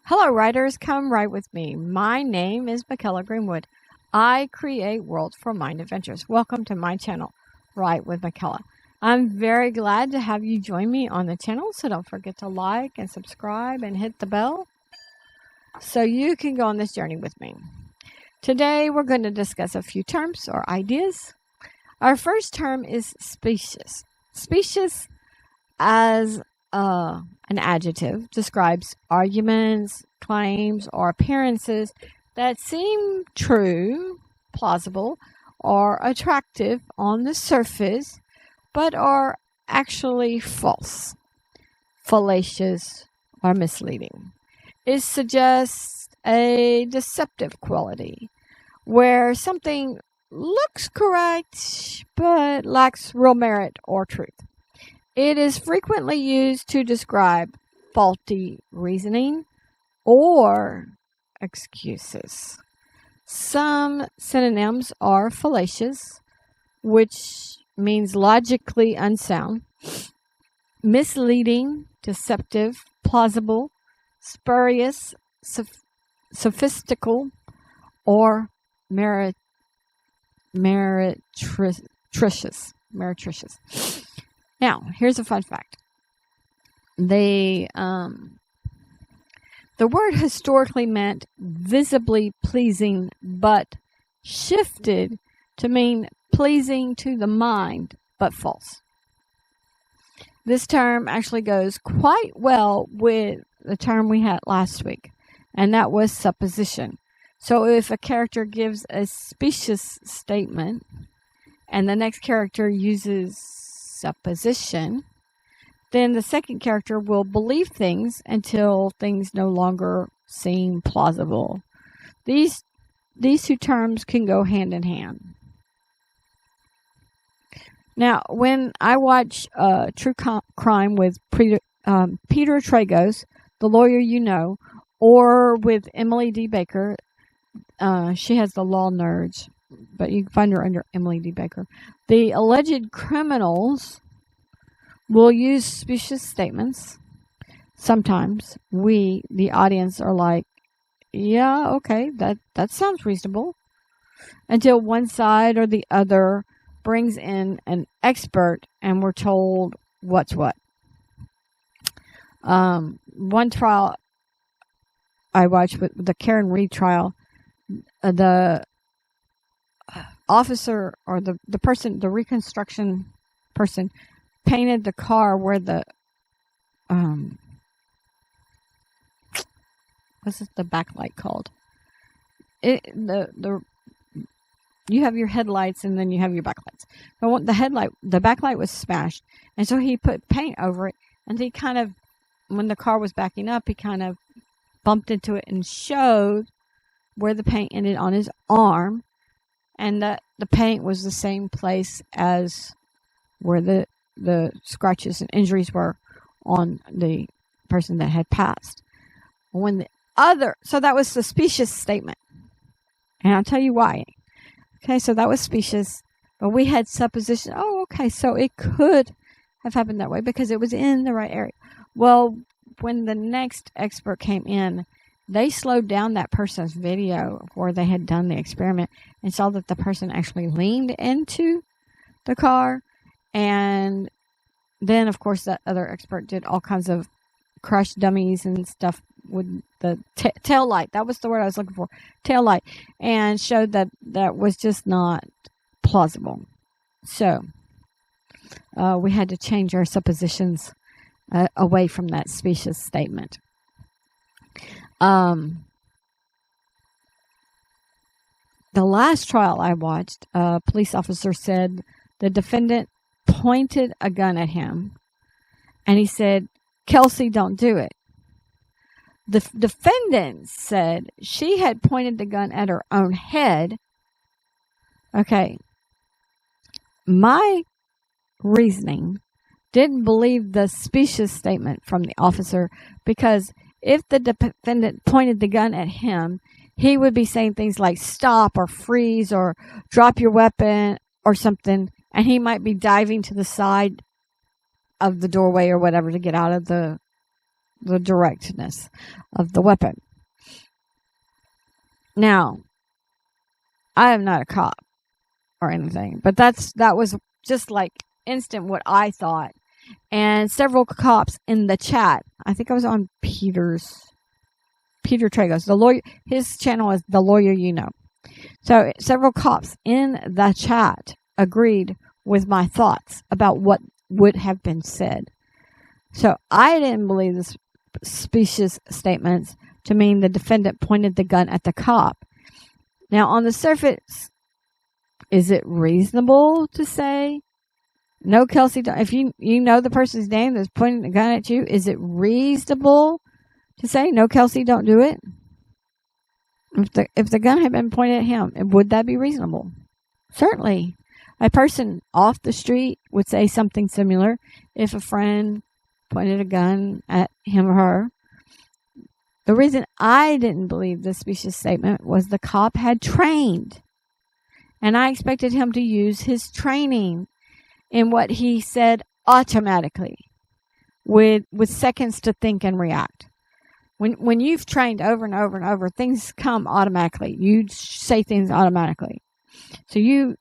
Hello, writers. Come write with me. My name is Michaela Greenwood. I create worlds for mind adventures. Welcome to my channel, Write with Michaela. I'm very glad to have you join me on the channel, so don't forget to like and subscribe and hit the bell so you can go on this journey with me. Today, we're going to discuss a few terms or ideas. Our first term is specious. Specious as an adjective describes arguments, claims, or appearances that seem true, plausible, or attractive on the surface, but are actually false, fallacious, or misleading. It suggests a deceptive quality where something looks correct but lacks real merit or truth. It is frequently used to describe faulty reasoning or excuses. Some synonyms are fallacious, which means logically unsound, misleading, deceptive, plausible, spurious, sophistical, or meretricious. Now, here's a fun fact. The word historically meant visibly pleasing, but shifted to mean pleasing to the mind, but false. This term actually goes quite well with the term we had last week, and that was supposition. So if a character gives a specious statement, and the next character uses supposition, then the second character will believe things until things no longer seem plausible. These two terms can go hand in hand. Now, when I watch True Crime with Peter Tragos, the lawyer you know, or with Emily D. Baker, she has the Law Nerds, but you can find her under Emily D. Baker. The alleged criminals will use specious statements. Sometimes we, the audience, are like, yeah, okay, that sounds reasonable. Until one side or the other brings in an expert and we're told what's what. One trial I watched with the Karen Reed trial, the officer or the person, the reconstruction person, painted the car where the what's the backlight called? You have your headlights and then you have your backlights. But the backlight was smashed, and so he put paint over it, and he kind of, when the car was backing up, he kind of bumped into it and showed where the paint ended on his arm, and that the paint was the same place as where the scratches and injuries were on the person that had passed. So that was the specious statement. And I'll tell you why. Okay, so that was specious, but we had supposition. Oh, okay, so it could have happened that way because it was in the right area. Well, when the next expert came in, they slowed down that person's video where they had done the experiment and saw that the person actually leaned into the car. And then, of course, that other expert did all kinds of crash dummies and stuff with the tail light. That was the word I was looking for, tail light, and showed that that was just not plausible. So we had to change our suppositions away from that specious statement. The last trial I watched, a police officer said the defendant pointed a gun at him, and he said, "Kelsey, don't do it." The defendant said she had pointed the gun at her own head. Okay. My reasoning didn't believe the specious statement from the officer, because if the defendant pointed the gun at him, he would be saying things like stop or freeze or drop your weapon or something, and he might be diving to the side of the doorway or whatever to get out of the the directness of the weapon. Now, I am not a cop or anything, but that was just like instant what I thought. And several cops in the chat, I think I was on Peter Tragos, the lawyer. His channel is The Lawyer You Know. So several cops in the chat agreed with my thoughts about what would have been said. So I didn't believe the specious statements to mean the defendant pointed the gun at the cop. Now, on the surface, is it reasonable to say, no, Kelsey, if you know the person's name that's pointing the gun at you, is it reasonable to say, no, Kelsey, don't do it? If the gun had been pointed at him, would that be reasonable? Certainly. A person off the street would say something similar if a friend pointed a gun at him or her. The reason I didn't believe the specious statement was the cop had trained, and I expected him to use his training in what he said automatically, with seconds to think and react. When you've trained over and over and over, things come automatically. You say things automatically. So you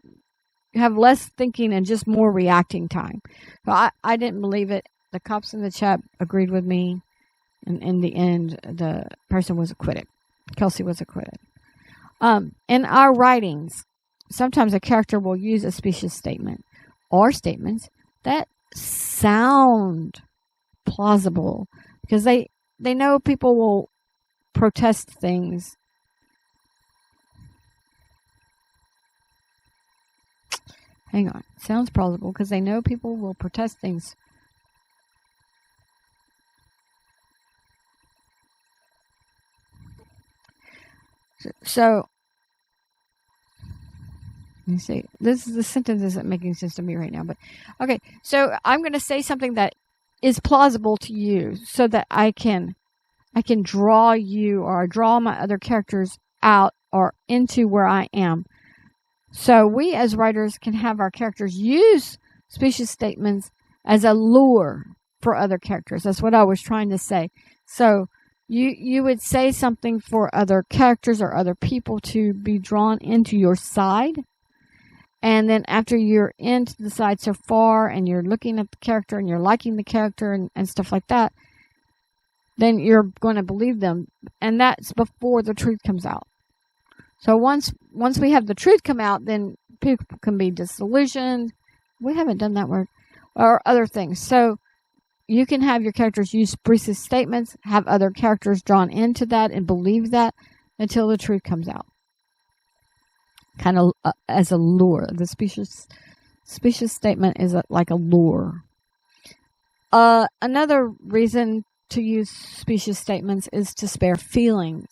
have less thinking and just more reacting time. So I didn't believe it. The cops in the chat agreed with me. And in the end, the person was acquitted. Kelsey was acquitted. In our writings, sometimes a character will use a specious statement or statements that sound plausible because they know people will protest things. Hang on. Sounds plausible because they know people will protest things. So, let me see. The sentence isn't making sense to me right now, but okay. So I'm going to say something that is plausible to you, so that I can draw you or draw my other characters out or into where I am. So we as writers can have our characters use specious statements as a lure for other characters. That's what I was trying to say. So you would say something for other characters or other people to be drawn into your side. And then after you're into the side so far and you're looking at the character and you're liking the character and stuff like that, then you're going to believe them. And that's before the truth comes out. So once we have the truth come out, then people can be disillusioned. We haven't done that word. Or other things. So you can have your characters use specious statements, have other characters drawn into that and believe that until the truth comes out. Kind of as a lure. The specious statement is like a lure. Another reason to use specious statements is to spare feelings.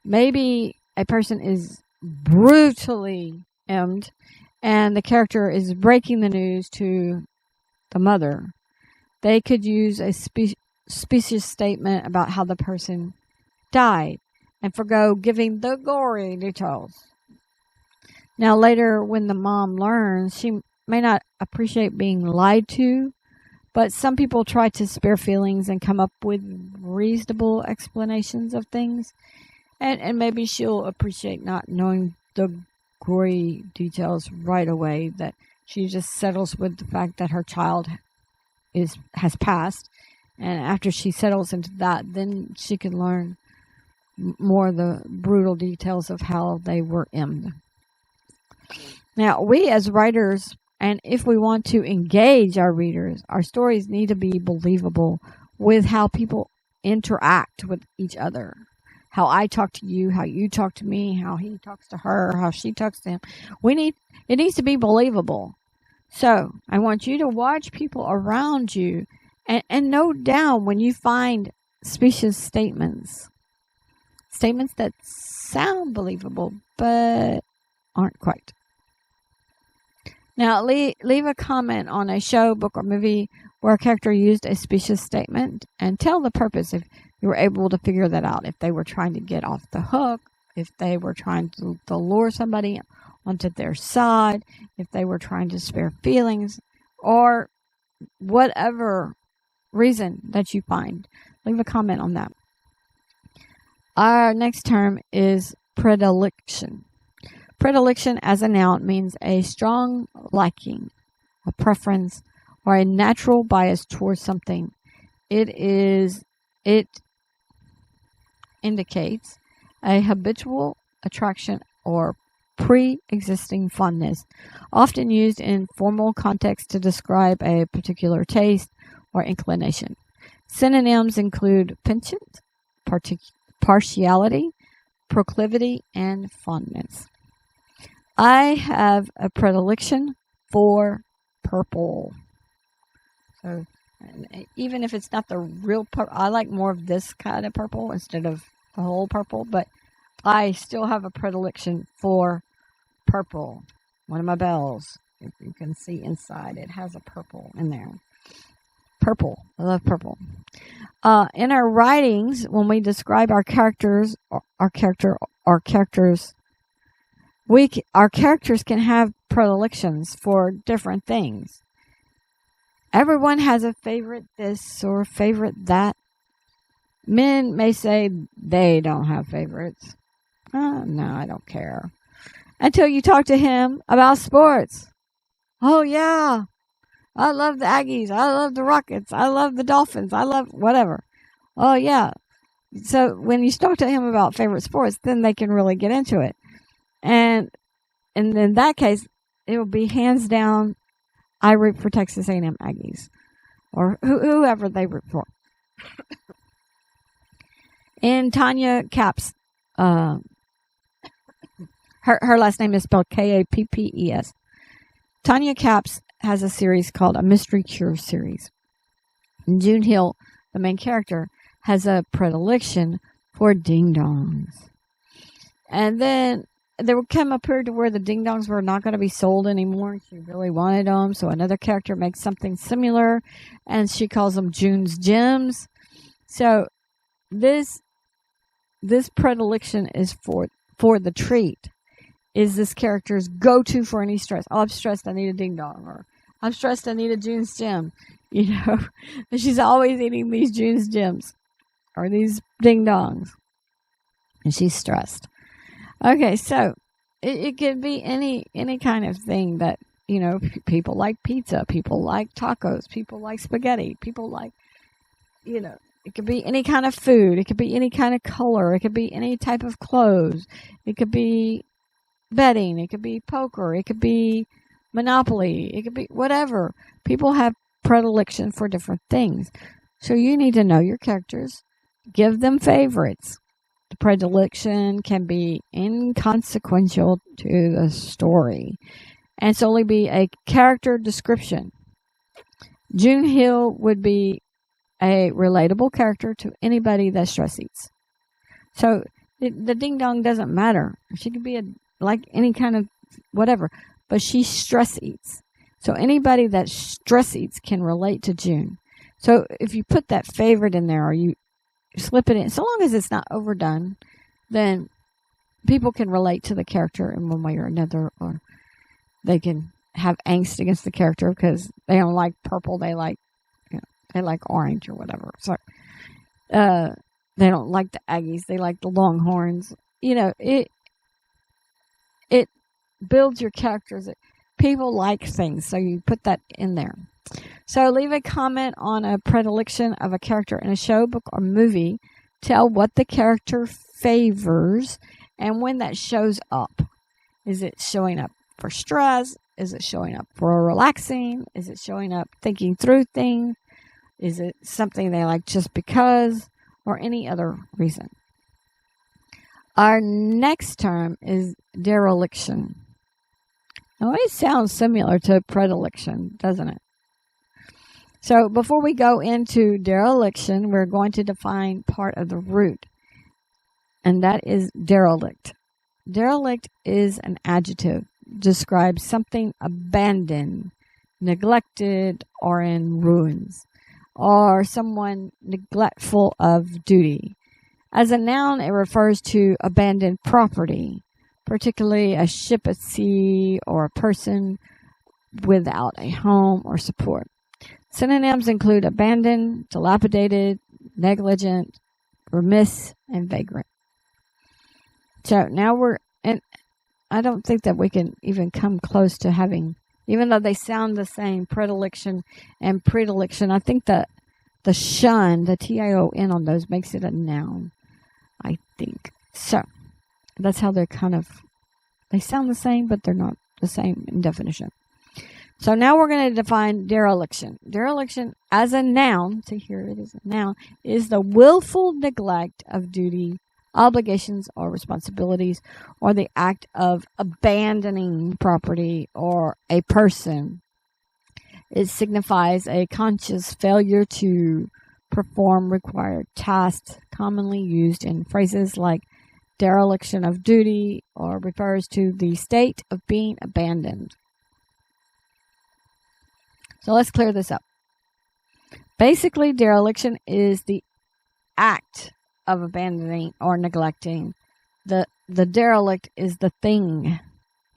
Maybe a person is brutally emmed and the character is breaking the news to the mother. They could use a specious statement about how the person died and forgo giving the gory details. Now later when the mom learns, she may not appreciate being lied to, but some people try to spare feelings and come up with reasonable explanations of things. And maybe she'll appreciate not knowing the gory details right away, that she just settles with the fact that her child has passed. And after she settles into that, then she can learn more of the brutal details of how they were emmed. Now, we as writers, and if we want to engage our readers, our stories need to be believable with how people interact with each other. How I talk to you, how you talk to me, how he talks to her, how she talks to him. It needs to be believable. So, I want you to watch people around you and note down when you find specious statements. Statements that sound believable, but aren't quite. Now, leave a comment on a show, book, or movie where a character used a specious statement and tell the purpose if you were able to figure that out. If they were trying to get off the hook, if they were trying to lure somebody onto their side, if they were trying to spare feelings, or whatever reason that you find. Leave a comment on that. Our next term is predilection. Predilection as a noun means a strong liking, a preference, or a natural bias towards something. It indicates a habitual attraction or pre-existing fondness, often used in formal context to describe a particular taste or inclination. Synonyms include penchant, partiality, proclivity, and fondness. I have a predilection for purple. So even if it's not the real purple, I like more of this kind of purple instead of the whole purple, but I still have a predilection for purple. One of my bells, if you can see inside, it has a purple in there. Purple. I love purple. In our writings, when we describe our characters can have predilections for different things. Everyone has a favorite this or favorite that. Men may say they don't have favorites. No, I don't care. Until you talk to him about sports. Oh, yeah. I love the Aggies. I love the Rockets. I love the Dolphins. I love whatever. Oh, yeah. So when you talk to him about favorite sports, then they can really get into it. And in that case, it will be hands down, I root for Texas A&M Aggies. Or whoever they root for. In Tanya Kapp's, her last name is spelled Kappes. Tanya Kapp's has a series called a Mystery Cure series. And June Hill, the main character, has a predilection for ding-dongs. And then there would come a period where the ding-dongs were not going to be sold anymore. She really wanted them, so another character makes something similar, and she calls them June's Gems. So this predilection is for the treat. Is this character's go-to for any stress? Oh, I'm stressed, I need a ding-dong. Or I'm stressed, I need a June's Gem. You know, she's always eating these June's Gems or these ding-dongs. And she's stressed. Okay, so it could be any kind of thing that, you know, people like pizza, people like tacos, people like spaghetti, people like, you know, it could be any kind of food. It could be any kind of color. It could be any type of clothes. It could be betting. It could be poker. It could be Monopoly. It could be whatever. People have predilection for different things. So you need to know your characters. Give them favorites. The predilection can be inconsequential to the story and solely be a character description. June Hill would be a relatable character to anybody that stress eats. So the ding-dong doesn't matter. She could be like any kind of whatever, but she stress eats. So anybody that stress eats can relate to June. So if you put that favorite in there or you slip it in, so long as it's not overdone, then people can relate to the character in one way or another, or they can have angst against the character because they don't like purple, they like orange or whatever. So they don't like the Aggies, they like the Longhorns. You know, it builds your characters. People like things, so you put that in there. So leave a comment on a predilection of a character in a show, book, or movie. Tell what the character favors and when that shows up. Is it showing up for stress? Is it showing up for relaxing? Is it showing up thinking through things? Is it something they like just because, or any other reason? Our next term is dereliction. Now, it sounds similar to predilection, doesn't it? So before we go into dereliction, we're going to define part of the root, and that is derelict. Derelict is an adjective, describes something abandoned, neglected, or in ruins, or someone neglectful of duty. As a noun, it refers to abandoned property, particularly a ship at sea or a person without a home or support. Synonyms include abandoned, dilapidated, negligent, remiss, and vagrant. So now and I don't think that we can even come close to having, even though they sound the same, predilection and predilection, I think that the shun, the T-I-O-N on those makes it a noun, I think. So that's how they're they sound the same, but they're not the same in definition. So now we're going to define dereliction. Dereliction as a noun, so here it is a noun, is the willful neglect of duty, obligations, or responsibilities, or the act of abandoning property or a person. It signifies a conscious failure to perform required tasks, commonly used in phrases like dereliction of duty, or refers to the state of being abandoned. So let's clear this up. Basically, dereliction is the act of abandoning or neglecting. The derelict is the thing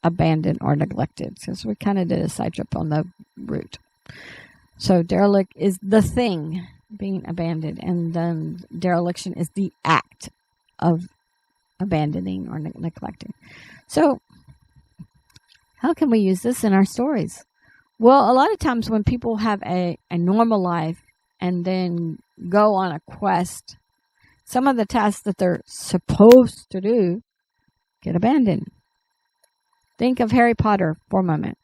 abandoned or neglected. So we kind of did a side trip on the root. So derelict is the thing being abandoned, and then dereliction is the act of abandoning or neglecting. So how can we use this in our stories? Well, a lot of times when people have a normal life and then go on a quest, some of the tasks that they're supposed to do get abandoned. Think of Harry Potter for a moment.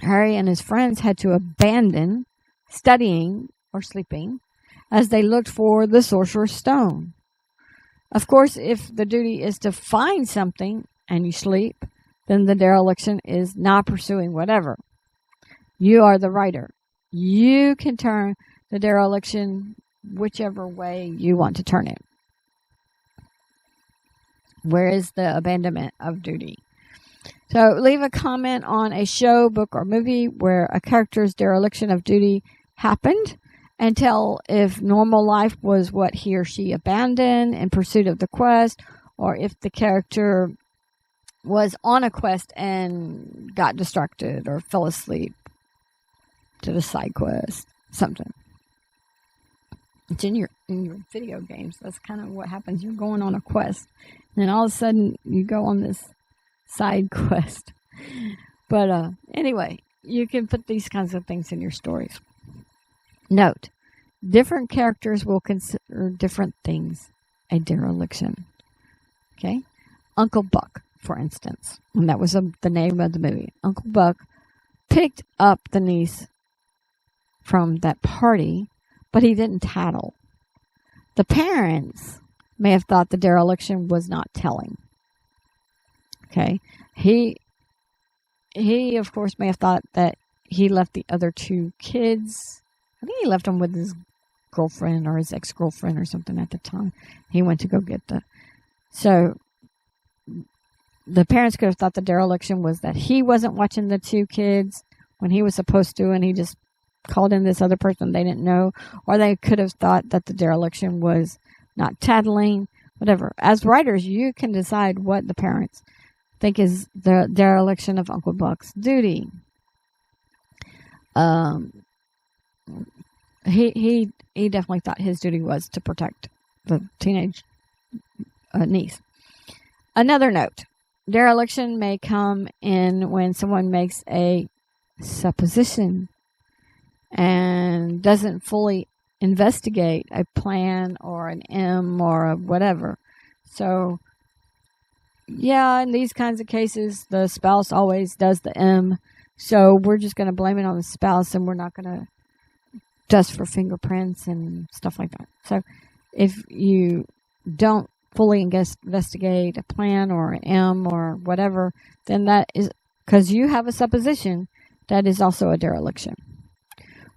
Harry and his friends had to abandon studying or sleeping as they looked for the Sorcerer's Stone. Of course, if the duty is to find something and you sleep, then the dereliction is not pursuing whatever. You are the writer. You can turn the dereliction whichever way you want to turn it. Where is the abandonment of duty? So leave a comment on a show, book, or movie where a character's dereliction of duty happened, and tell if normal life was what he or she abandoned in pursuit of the quest, or if the character was on a quest and got distracted or fell asleep to the side quest, something. It's in your video games. That's kind of what happens. You're going on a quest, and then all of a sudden you go on this side quest. But anyway, you can put these kinds of things in your stories. Note, different characters will consider different things a dereliction. Okay? Uncle Buck, for instance, and that was the name of the movie. Uncle Buck picked up the niece from that party, but he didn't tattle. The parents may have thought the dereliction was not telling. Okay? He of course may have thought that he left the other two kids. I think he left them with his girlfriend or his ex-girlfriend or something at the time. He went to go get So the parents could have thought the dereliction was that he wasn't watching the two kids when he was supposed to, and he just called in this other person they didn't know. Or they could have thought that the dereliction was not tattling, whatever. As writers, you can decide what the parents think is the dereliction of Uncle Buck's duty. He definitely thought his duty was to protect the teenage niece. Another note, dereliction may come in when someone makes a supposition and doesn't fully investigate a plan or an M or a whatever. So, yeah, in these kinds of cases, the spouse always does the M. So we're just going to blame it on the spouse, and we're not going to dust for fingerprints and stuff like that. So if you don't fully investigate a plan or an M or whatever, then that is because you have a supposition, that is also a dereliction.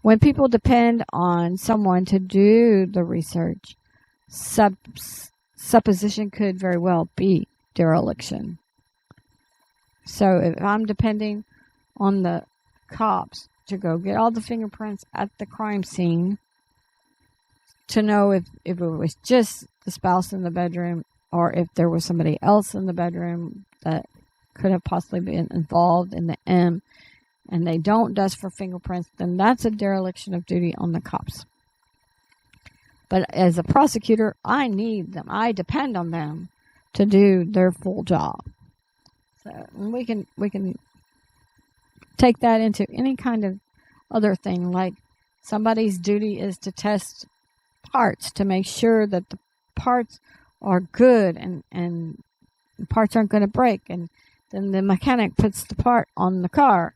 When people depend on someone to do the research, supposition could very well be dereliction. So if I'm depending on the cops to go get all the fingerprints at the crime scene to know if it was just the spouse in the bedroom or if there was somebody else in the bedroom that could have possibly been involved in the M, and they don't dust for fingerprints, then that's a dereliction of duty on the cops. But as a prosecutor, I need them. I depend on them to do their full job. So we can take that into any kind of other thing, like somebody's duty is to test parts to make sure that the parts are good and parts aren't going to break, and then the mechanic puts the part on the car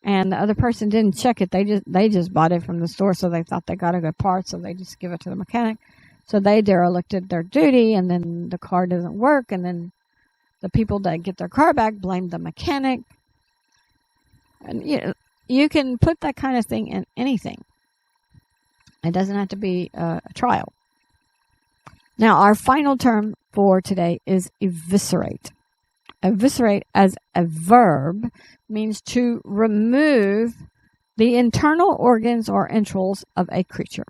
and the other person didn't check it. They just bought it from the store, so they thought they got a good part, so they just give it to the mechanic. So they derelicted their duty, and then the car doesn't work, and then the people that get their car back blame the mechanic. And you can put that kind of thing in anything. It doesn't have to be a trial. Now, our final term for today is eviscerate. Eviscerate as a verb means to remove the internal organs or entrails of a creature,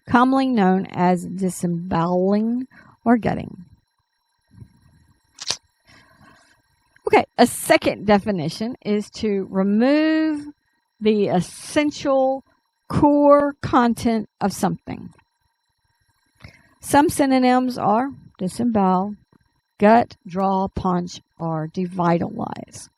commonly known as disemboweling or gutting. Okay, a second definition is to remove the essential core content of something. Some synonyms are disembowel, gut, draw, punch, or devitalize.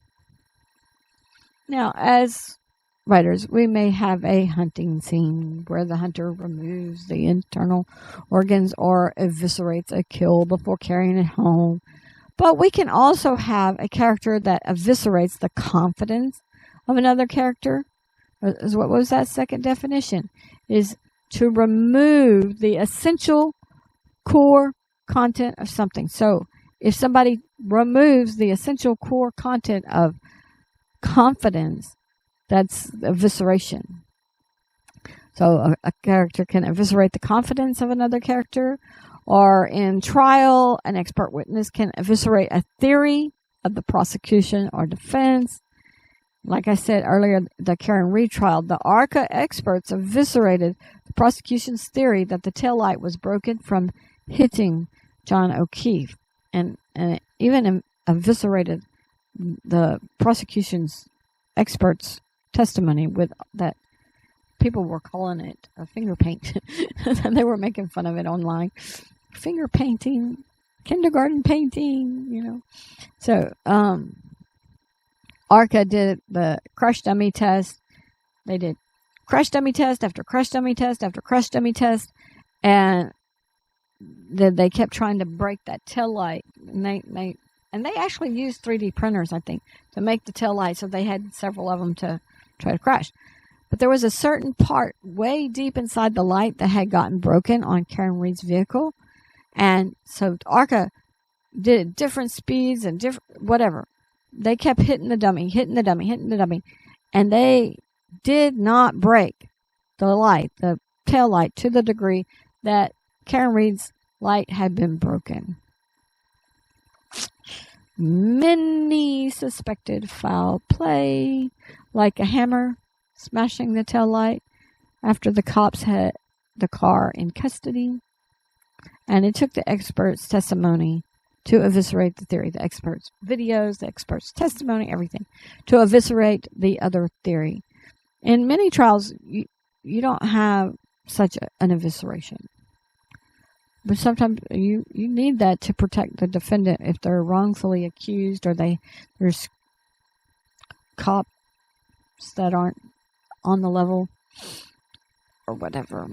Now, as writers, we may have a hunting scene where the hunter removes the internal organs or eviscerates a kill before carrying it home. But we can also have a character that eviscerates the confidence of another character. What was that second definition? Is to remove the essential core content of something. So if somebody removes the essential core content of confidence, that's evisceration. So a character can eviscerate the confidence of another character, or in trial, an expert witness can eviscerate a theory of the prosecution or defense. Like I said earlier, the Karen Reed trial, the ARCA experts eviscerated the prosecution's theory that the taillight was broken from hitting John O'Keefe, and even eviscerated the prosecution's experts' testimony with that people were calling it a finger paint. They were making fun of it online. Finger painting, kindergarten painting, So, ARCA did the crush dummy test. They did crush dummy test after crush dummy test after crush dummy test, and they kept trying to break that tail light. And they actually used 3D printers, I think, to make the tail light. So they had several of them to try to crash. But there was a certain part way deep inside the light that had gotten broken on Karen Reed's vehicle. And so ARCA did it different speeds and different whatever. They kept hitting the dummy. And they did not break the tail light, to the degree that Karen Reed's light had been broken. Many suspected foul play, like a hammer smashing the tail light after the cops had the car in custody. And it took the experts' testimony to eviscerate the theory, the experts' videos, the experts' testimony, everything, to eviscerate the other theory. In many trials, you don't have such an evisceration. But sometimes you need that to protect the defendant if they're wrongfully accused, or there's cops that aren't on the level or whatever.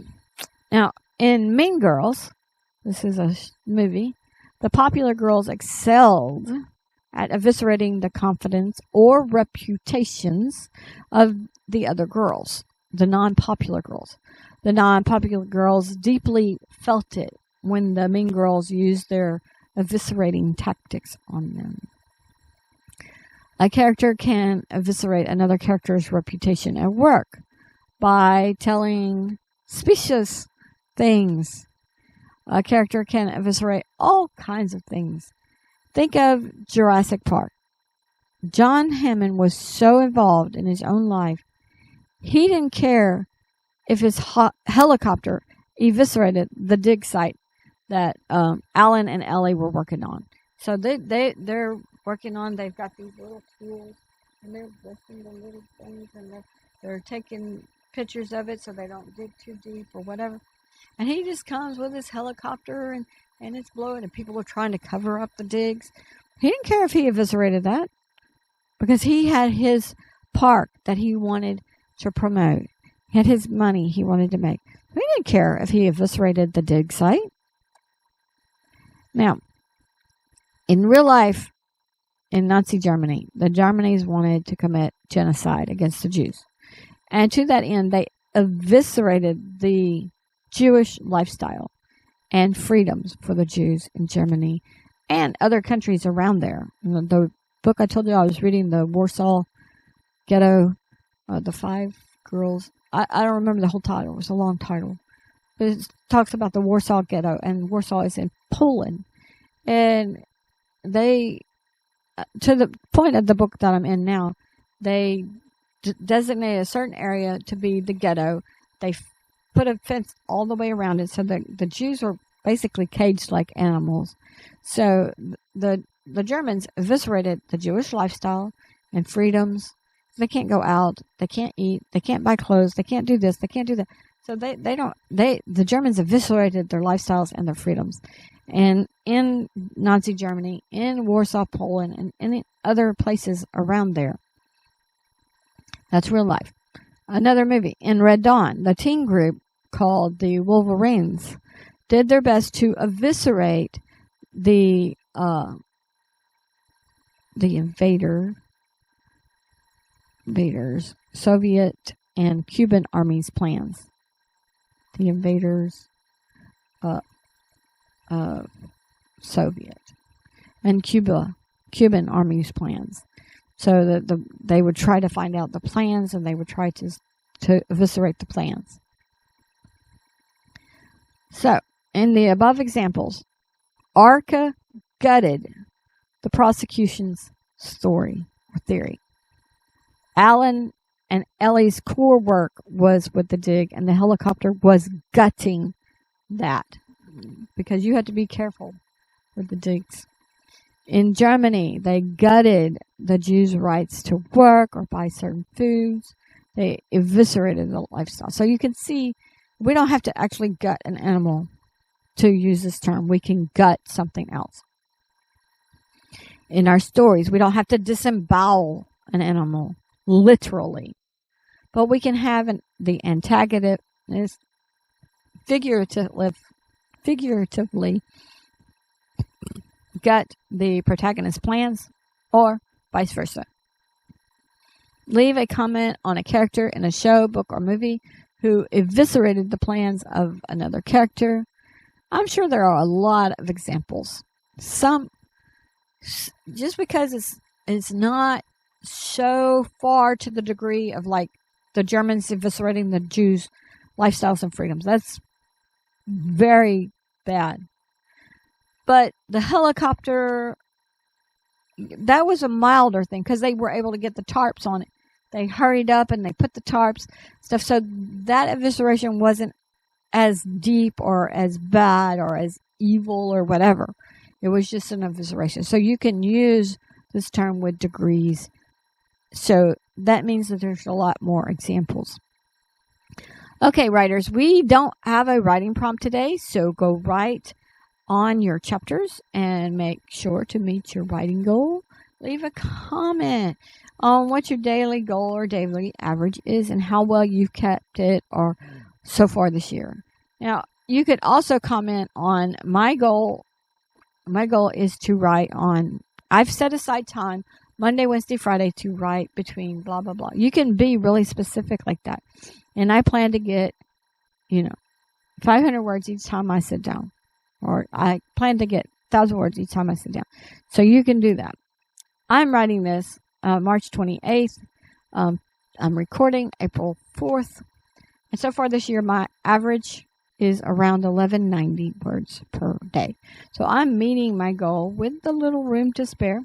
Now, in Mean Girls, this is a movie, the popular girls excelled at eviscerating the confidence or reputations of the other girls, the non-popular girls. The non-popular girls deeply felt it when the Mean Girls used their eviscerating tactics on them. A character can eviscerate another character's reputation at work by telling specious things. A character can eviscerate all kinds of things. Think of Jurassic Park. John Hammond was so involved in his own life, he didn't care if his helicopter eviscerated the dig site that Alan and Ellie were working on. So they're working on, they've got these little tools, and they're lifting the little things, and they're taking pictures of it so they don't dig too deep or whatever. And he just comes with his helicopter and it's blowing and people are trying to cover up the digs. He didn't care if he eviscerated that because he had his park that he wanted to promote. He had his money he wanted to make. He didn't care if he eviscerated the dig site. Now, in real life, in Nazi Germany, the Germans wanted to commit genocide against the Jews. And to that end, they eviscerated the Jewish lifestyle and freedoms for the Jews in Germany and other countries around there. The book I told you I was reading, the Warsaw Ghetto, the 5 girls. I don't remember the whole title. It was a long title. But it talks about the Warsaw Ghetto, and Warsaw is in Poland. And they, to the point of the book that I'm in now, they designated a certain area to be the ghetto. They put a fence all the way around it so that the Jews were basically caged like animals. So the Germans eviscerated the Jewish lifestyle and freedoms. They can't go out. They can't eat. They can't buy clothes. They can't do this. They can't do that. So the Germans eviscerated their lifestyles and their freedoms. And in Nazi Germany, in Warsaw, Poland, and in other places around there. That's real life. Another movie, in Red Dawn, the teen group called the Wolverines did their best to eviscerate the invaders, Soviet and Cuban armies' plans. The invaders, Soviet and Cuban armies' plans. So that they would try to find out the plans, and they would try to eviscerate the plans. So, in the above examples, Arca gutted the prosecution's story or theory. Alan and Ellie's core work was with the dig, and the helicopter was gutting that because you had to be careful with the digs. In Germany, they gutted the Jews' rights to work or buy certain foods. They eviscerated the lifestyle. So you can see we don't have to actually gut an animal to use this term. We can gut something else. In our stories, we don't have to disembowel an animal, literally. But we can have the antagonist figuratively gut the protagonist's plans, or vice versa. Leave a comment on a character in a show, book, or movie who eviscerated the plans of another character. I'm sure there are a lot of examples. Some, just because it's not so far to the degree of like the Germans eviscerating the Jews' lifestyles and freedoms. That's very bad. But the helicopter, that was a milder thing because they were able to get the tarps on it. They hurried up and they put the tarps, stuff. So that evisceration wasn't as deep or as bad or as evil or whatever. It was just an evisceration. So you can use this term with degrees. So that means that there's a lot more examples. Okay, writers, we don't have a writing prompt today, so go write on your chapters and make sure to meet your writing goal. Leave a comment on what your daily goal or daily average is and how well you've kept it or so far this year. Now, you could also comment on my goal. My goal is to write on, I've set aside time Monday, Wednesday, Friday to write between blah, blah, blah. You can be really specific like that. And I plan to get, 500 words each time I sit down. Or I plan to get 1,000 words each time I sit down. So you can do that. I'm writing this March 28th. I'm recording April 4th. And so far this year, my average is around 1190 words per day. So I'm meeting my goal with the little room to spare.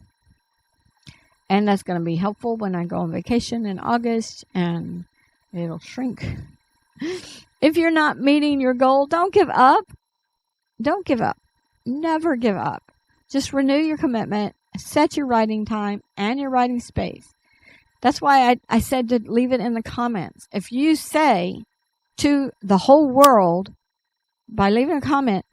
And that's going to be helpful when I go on vacation in August, and it'll shrink. If you're not meeting your goal, don't give up. Don't give up. Never give up. Just renew your commitment, set your writing time and your writing space. That's why I said to leave it in the comments. If you say to the whole world, by leaving a comment.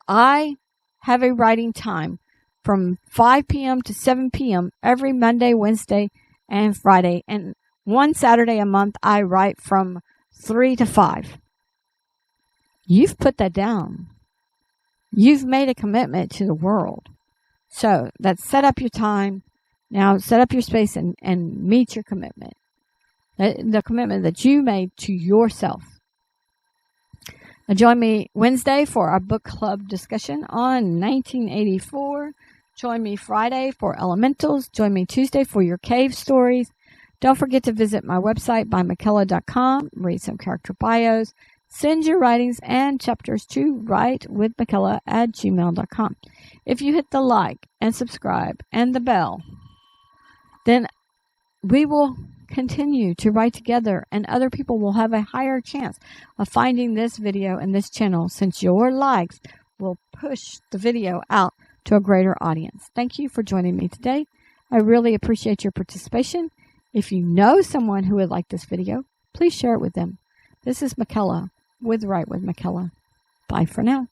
I have a writing time from 5 p.m. to 7 p.m. every Monday, Wednesday, and Friday. And one Saturday a month, I write from 3 to 5. You've put that down. You've made a commitment to the world. So that's set up your time. Now set up your space and meet your commitment. The commitment that you made to yourself. Join me Wednesday for our book club discussion on 1984. Join me Friday for Elementals. Join me Tuesday for your cave stories. Don't forget to visit my website, bymckella.com. Read some character bios. Send your writings and chapters to writewithmckella@gmail.com. If you hit the like and subscribe and the bell, then we will continue to write together, and other people will have a higher chance of finding this video and this channel, since your likes will push the video out to a greater audience. Thank you for joining me today. I really appreciate your participation. If you know someone who would like this video, please share it with them. This is McKella with Write with McKella. Bye for now.